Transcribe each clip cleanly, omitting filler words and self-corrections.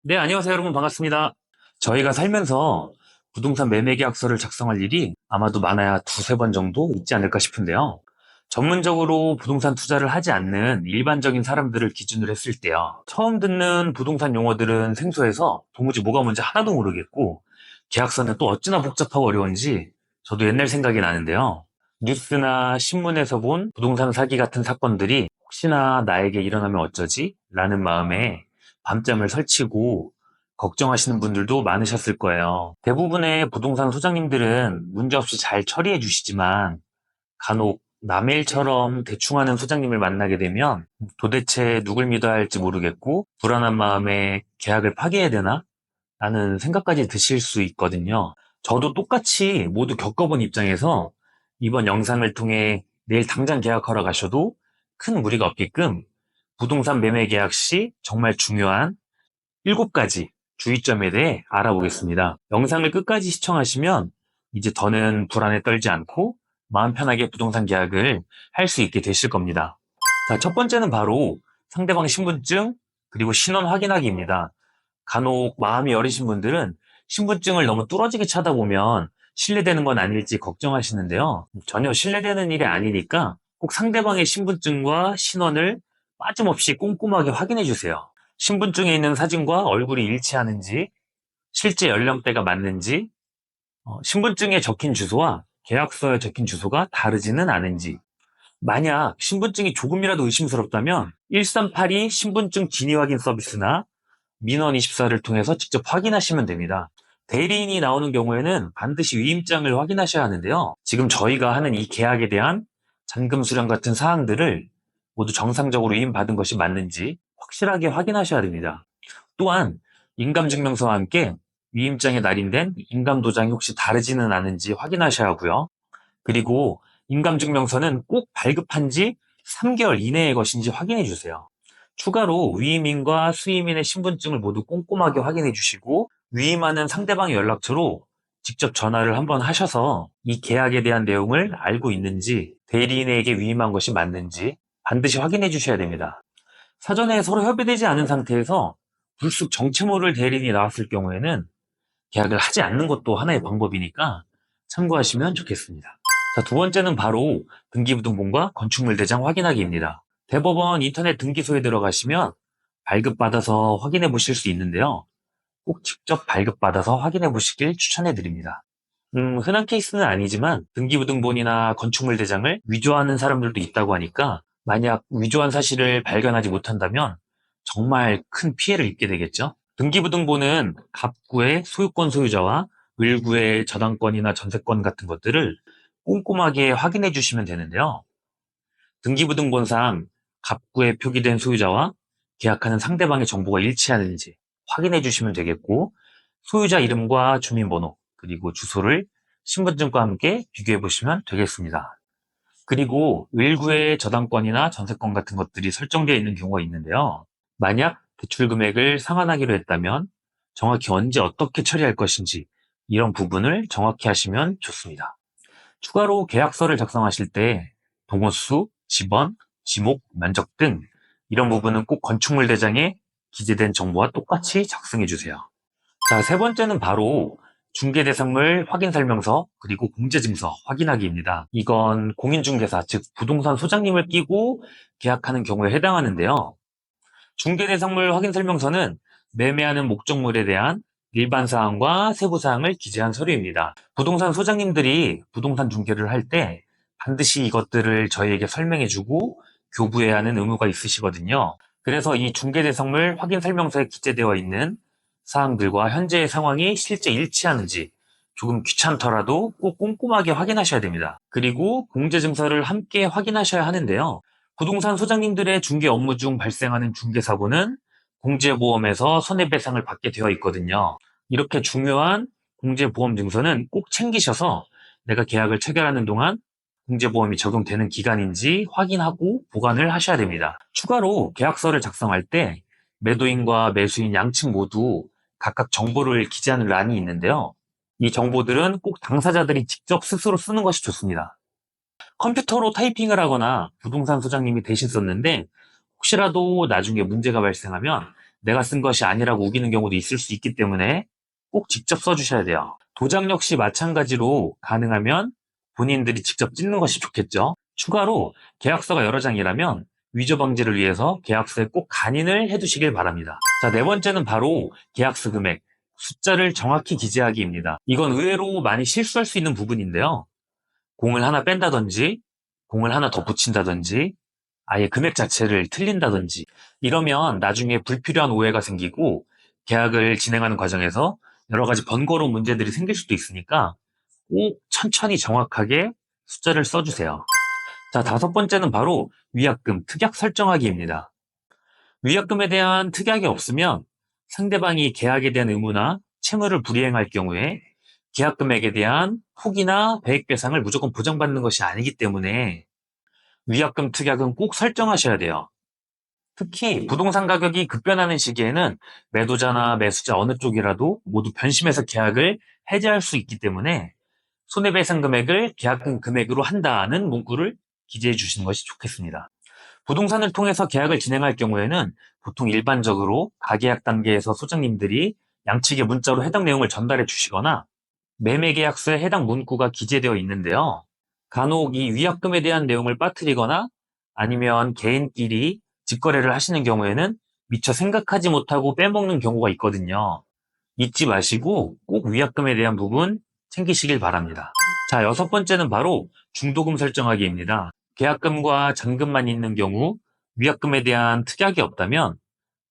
네, 안녕하세요, 여러분. 반갑습니다. 저희가 살면서 부동산 매매 계약서를 작성할 일이 아마도 많아야 두세 번 정도 있지 않을까 싶은데요. 전문적으로 부동산 투자를 하지 않는 일반적인 사람들을 기준으로 했을 때요. 처음 듣는 부동산 용어들은 생소해서 도무지 뭐가 뭔지 하나도 모르겠고, 계약서는 또 어찌나 복잡하고 어려운지 저도 옛날 생각이 나는데요. 뉴스나 신문에서 본 부동산 사기 같은 사건들이 혹시나 나에게 일어나면 어쩌지? 라는 마음에 밤잠을 설치고 걱정하시는 분들도 많으셨을 거예요. 대부분의 부동산 소장님들은 문제없이 잘 처리해 주시지만 간혹 남의 일처럼 대충하는 소장님을 만나게 되면 도대체 누굴 믿어야 할지 모르겠고 불안한 마음에 계약을 파기해야 되나? 라는 생각까지 드실 수 있거든요. 저도 똑같이 모두 겪어본 입장에서 이번 영상을 통해 내일 당장 계약하러 가셔도 큰 무리가 없게끔 부동산 매매 계약 시 정말 중요한 7가지 주의점에 대해 알아보겠습니다. 영상을 끝까지 시청하시면 이제 더는 불안에 떨지 않고 마음 편하게 부동산 계약을 할 수 있게 되실 겁니다. 자, 첫 번째는 바로 상대방 신분증 그리고 신원 확인하기입니다. 간혹 마음이 여리신 분들은 신분증을 너무 뚫어지게 찾아보면 신뢰되는 건 아닐지 걱정하시는데요. 전혀 신뢰되는 일이 아니니까 꼭 상대방의 신분증과 신원을 빠짐없이 꼼꼼하게 확인해 주세요. 신분증에 있는 사진과 얼굴이 일치하는지, 실제 연령대가 맞는지, 신분증에 적힌 주소와 계약서에 적힌 주소가 다르지는 않은지, 만약 신분증이 조금이라도 의심스럽다면 1382 신분증 진위 확인 서비스나 민원24를 통해서 직접 확인하시면 됩니다. 대리인이 나오는 경우에는 반드시 위임장을 확인하셔야 하는데요. 지금 저희가 하는 이 계약에 대한 잔금 수령 같은 사항들을 모두 정상적으로 위임받은 것이 맞는지 확실하게 확인하셔야 됩니다. 또한 인감증명서와 함께 위임장에 날인된 인감도장이 혹시 다르지는 않은지 확인하셔야 하고요. 그리고 인감증명서는 꼭 발급한 지 3개월 이내의 것인지 확인해 주세요. 추가로 위임인과 수임인의 신분증을 모두 꼼꼼하게 확인해 주시고 위임하는 상대방의 연락처로 직접 전화를 한번 하셔서 이 계약에 대한 내용을 알고 있는지 대리인에게 위임한 것이 맞는지 반드시 확인해 주셔야 됩니다. 사전에 서로 협의되지 않은 상태에서 불쑥 정체 모를 대리인이 나왔을 경우에는 계약을 하지 않는 것도 하나의 방법이니까 참고하시면 좋겠습니다. 자, 두 번째는 바로 등기부등본과 건축물 대장 확인하기입니다. 대법원 인터넷 등기소에 들어가시면 발급받아서 확인해 보실 수 있는데요. 꼭 직접 발급받아서 확인해 보시길 추천해 드립니다. 흔한 케이스는 아니지만 등기부등본이나 건축물 대장을 위조하는 사람들도 있다고 하니까 만약 위조한 사실을 발견하지 못한다면 정말 큰 피해를 입게 되겠죠. 등기부등본은 갑구의 소유권 소유자와 을구의 저당권이나 전세권 같은 것들을 꼼꼼하게 확인해 주시면 되는데요. 등기부등본상 갑구에 표기된 소유자와 계약하는 상대방의 정보가 일치하는지 확인해 주시면 되겠고, 소유자 이름과 주민번호, 그리고 주소를 신분증과 함께 비교해 보시면 되겠습니다. 그리고 일구의 저당권이나 전세권 같은 것들이 설정되어 있는 경우가 있는데요. 만약 대출 금액을 상환하기로 했다면 정확히 언제 어떻게 처리할 것인지 이런 부분을 정확히 하시면 좋습니다. 추가로 계약서를 작성하실 때 동호수, 지번, 지목, 면적 등 이런 부분은 꼭 건축물 대장에 기재된 정보와 똑같이 작성해 주세요. 자, 세 번째는 바로 중개대상물 확인설명서 그리고 공제증서 확인하기입니다. 이건 공인중개사, 즉 부동산 소장님을 끼고 계약하는 경우에 해당하는데요. 중개대상물 확인설명서는 매매하는 목적물에 대한 일반 사항과 세부 사항을 기재한 서류입니다. 부동산 소장님들이 부동산 중개를 할 때 반드시 이것들을 저희에게 설명해주고 교부해야 하는 의무가 있으시거든요. 그래서 이 중개대상물 확인설명서에 기재되어 있는 사항들과 현재의 상황이 실제 일치하는지 조금 귀찮더라도 꼭 꼼꼼하게 확인하셔야 됩니다. 그리고 공제증서를 함께 확인하셔야 하는데요. 부동산 소장님들의 중개 업무 중 발생하는 중개사고는 공제보험에서 손해배상을 받게 되어 있거든요. 이렇게 중요한 공제보험 증서는 꼭 챙기셔서 내가 계약을 체결하는 동안 공제보험이 적용되는 기간인지 확인하고 보관을 하셔야 됩니다. 추가로 계약서를 작성할 때 매도인과 매수인 양측 모두 각각 정보를 기재하는 란이 있는데요. 이 정보들은 꼭 당사자들이 직접 스스로 쓰는 것이 좋습니다. 컴퓨터로 타이핑을 하거나 부동산 소장님이 대신 썼는데 혹시라도 나중에 문제가 발생하면 내가 쓴 것이 아니라고 우기는 경우도 있을 수 있기 때문에 꼭 직접 써주셔야 돼요. 도장 역시 마찬가지로 가능하면 본인들이 직접 찍는 것이 좋겠죠. 추가로 계약서가 여러 장이라면 위조 방지를 위해서 계약서에 꼭 간인을 해두시길 바랍니다. 자, 네 번째는 바로 계약서 금액, 숫자를 정확히 기재하기입니다. 이건 의외로 많이 실수할 수 있는 부분인데요. 공을 하나 뺀다든지, 공을 하나 더 붙인다든지, 아예 금액 자체를 틀린다든지, 이러면 나중에 불필요한 오해가 생기고 계약을 진행하는 과정에서 여러 가지 번거로운 문제들이 생길 수도 있으니까 꼭 천천히 정확하게 숫자를 써주세요. 자, 다섯 번째는 바로 위약금, 특약 설정하기입니다. 위약금에 대한 특약이 없으면 상대방이 계약에 대한 의무나 채무를 불이행할 경우에 계약 금액에 대한 포기나 배액 배상을 무조건 보장받는 것이 아니기 때문에 위약금 특약은 꼭 설정하셔야 돼요. 특히 부동산 가격이 급변하는 시기에는 매도자나 매수자 어느 쪽이라도 모두 변심해서 계약을 해지할 수 있기 때문에 손해배상 금액을 계약금 금액으로 한다는 문구를 기재해 주시는 것이 좋겠습니다. 부동산을 통해서 계약을 진행할 경우에는 보통 일반적으로 가계약 단계에서 소장님들이 양측에 문자로 해당 내용을 전달해 주시거나 매매계약서에 해당 문구가 기재되어 있는데요. 간혹 이 위약금에 대한 내용을 빠뜨리거나 아니면 개인끼리 직거래를 하시는 경우에는 미처 생각하지 못하고 빼먹는 경우가 있거든요. 잊지 마시고 꼭 위약금에 대한 부분 챙기시길 바랍니다. 자, 여섯 번째는 바로 중도금 설정하기입니다. 계약금과 잔금만 있는 경우 위약금에 대한 특약이 없다면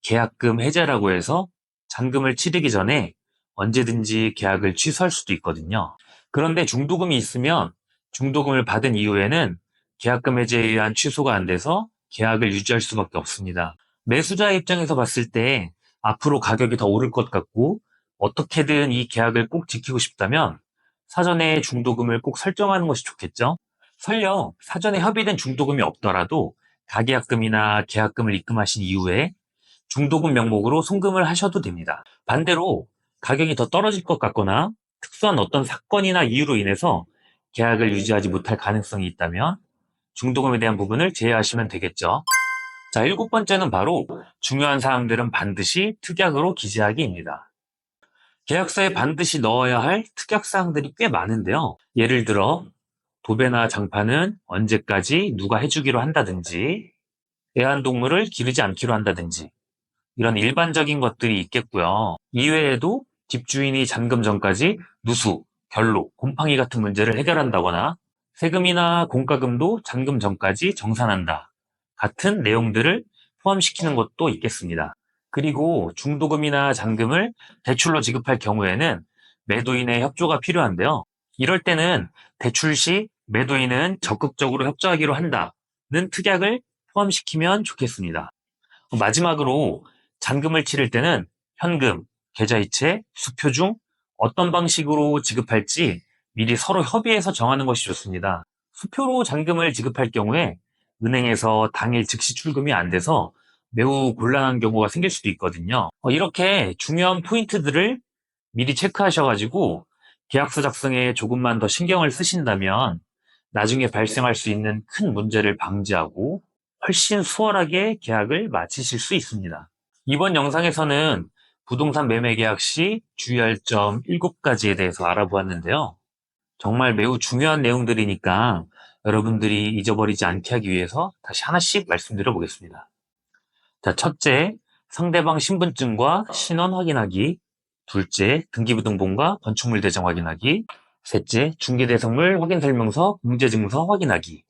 계약금 해제라고 해서 잔금을 치르기 전에 언제든지 계약을 취소할 수도 있거든요. 그런데 중도금이 있으면 중도금을 받은 이후에는 계약금 해제에 의한 취소가 안 돼서 계약을 유지할 수밖에 없습니다. 매수자의 입장에서 봤을 때 앞으로 가격이 더 오를 것 같고 어떻게든 이 계약을 꼭 지키고 싶다면 사전에 중도금을 꼭 설정하는 것이 좋겠죠. 설령 사전에 협의된 중도금이 없더라도 가계약금이나 계약금을 입금하신 이후에 중도금 명목으로 송금을 하셔도 됩니다. 반대로 가격이 더 떨어질 것 같거나 특수한 어떤 사건이나 이유로 인해서 계약을 유지하지 못할 가능성이 있다면 중도금에 대한 부분을 제외하시면 되겠죠. 자, 일곱 번째는 바로 중요한 사항들은 반드시 특약으로 기재하기입니다. 계약서에 반드시 넣어야 할 특약 사항들이 꽤 많은데요. 예를 들어 도배나 장판은 언제까지 누가 해주기로 한다든지 애완동물을 기르지 않기로 한다든지 이런 일반적인 것들이 있겠고요. 이외에도 집주인이 잔금 전까지 누수, 결로, 곰팡이 같은 문제를 해결한다거나 세금이나 공과금도 잔금 전까지 정산한다 같은 내용들을 포함시키는 것도 있겠습니다. 그리고 중도금이나 잔금을 대출로 지급할 경우에는 매도인의 협조가 필요한데요. 이럴 때는 대출 시 매도인은 적극적으로 협조하기로 한다는 특약을 포함시키면 좋겠습니다. 마지막으로 잔금을 치를 때는 현금, 계좌이체, 수표 중 어떤 방식으로 지급할지 미리 서로 협의해서 정하는 것이 좋습니다. 수표로 잔금을 지급할 경우에 은행에서 당일 즉시 출금이 안 돼서 매우 곤란한 경우가 생길 수도 있거든요. 이렇게 중요한 포인트들을 미리 체크하셔가지고 계약서 작성에 조금만 더 신경을 쓰신다면 나중에 발생할 수 있는 큰 문제를 방지하고 훨씬 수월하게 계약을 마치실 수 있습니다. 이번 영상에서는 부동산 매매 계약 시 주의할 점 7가지에 대해서 알아보았는데요. 정말 매우 중요한 내용들이니까 여러분들이 잊어버리지 않게 하기 위해서 다시 하나씩 말씀드려 보겠습니다. 자, 첫째, 상대방 신분증과 신원 확인하기. 둘째, 등기부등본과 건축물 대장 확인하기. 셋째, 중개대상물 확인설명서, 공제증서 확인하기.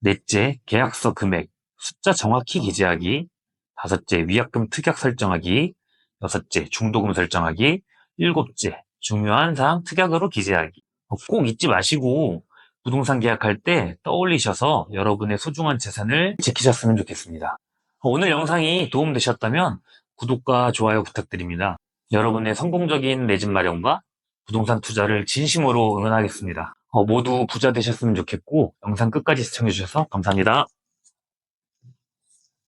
넷째, 계약서 금액, 숫자 정확히 기재하기. 다섯째, 위약금 특약 설정하기. 여섯째, 중도금 설정하기. 일곱째, 중요한 사항 특약으로 기재하기. 꼭 잊지 마시고 부동산 계약할 때 떠올리셔서 여러분의 소중한 재산을 지키셨으면 좋겠습니다. 오늘 영상이 도움되셨다면 구독과 좋아요 부탁드립니다. 여러분의 성공적인 내 집 마련과 부동산 투자를 진심으로 응원하겠습니다. 모두 부자 되셨으면 좋겠고 영상 끝까지 시청해주셔서 감사합니다.